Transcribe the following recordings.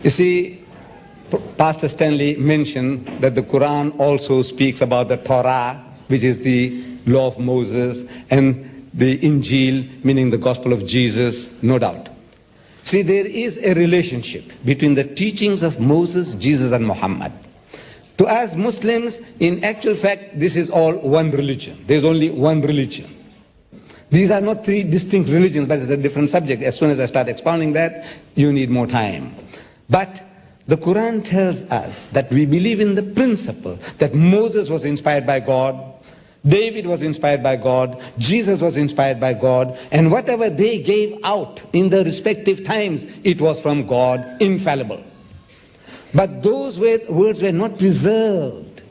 You see, Pastor Stanley mentioned that the Quran also speaks about the Torah, which is the law of Moses, and the Injil, meaning the gospel of Jesus, no doubt. See, there is a relationship between the teachings of Moses, Jesus, and Muhammad. To us Muslims, in actual fact, this is all one religion. There's only one religion. These are not three distinct religions, but it's a different subject. As soon as I start expounding that, you need more time. But the Quran tells us that we believe in the principle that Moses was inspired by God, David was inspired by God, Jesus was inspired by God, and whatever they gave out in the respective times, it was from God, infallible. But those words were not preserved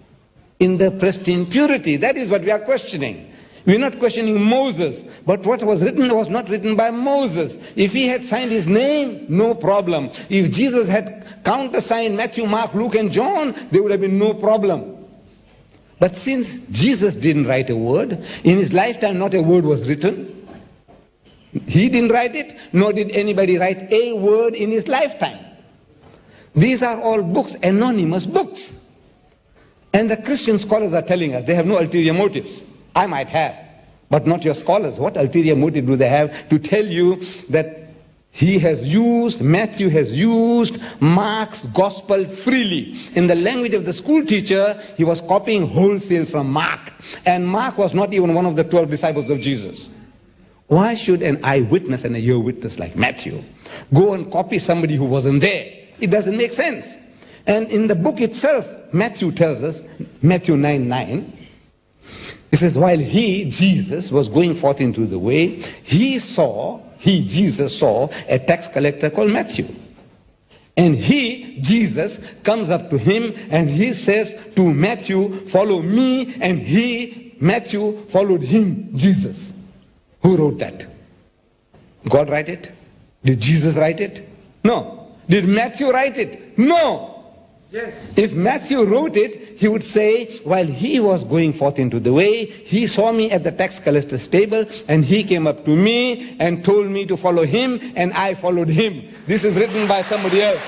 in the pristine purity. That is what we are questioning. We are not questioning Moses, but what was written was not written by Moses. If he had signed his name, no problem. If Jesus had countersigned Matthew, Mark, Luke, and John, there would have been no problem. But since Jesus didn't write a word, in his lifetime not a word was written. He didn't write it, nor did anybody write a word in his lifetime. These are all books, anonymous books. And the Christian scholars are telling us they have no ulterior motives. I might have, but not your scholars. What ulterior motive do they have to tell you that Matthew has used Mark's gospel freely? In the language of the school teacher, he was copying wholesale from Mark. And Mark was not even one of the 12 disciples of Jesus. Why should an eyewitness and a ear witness like Matthew go and copy somebody who wasn't there? It doesn't make sense. And in the book itself, Matthew tells us, Matthew 9:9, it says, while he, Jesus, was going forth into the way, Jesus, saw a tax collector called Matthew. And Jesus, comes up to him and he says to Matthew, follow me. And Matthew, followed him, Jesus. Who wrote that? God write it? Did Jesus write it? No. Did Matthew write it? No. Yes. If Matthew wrote it, he would say, while he was going forth into the way, he saw me at the tax collector's table, and he came up to me and told me to follow him, and I followed him. This is written by somebody else.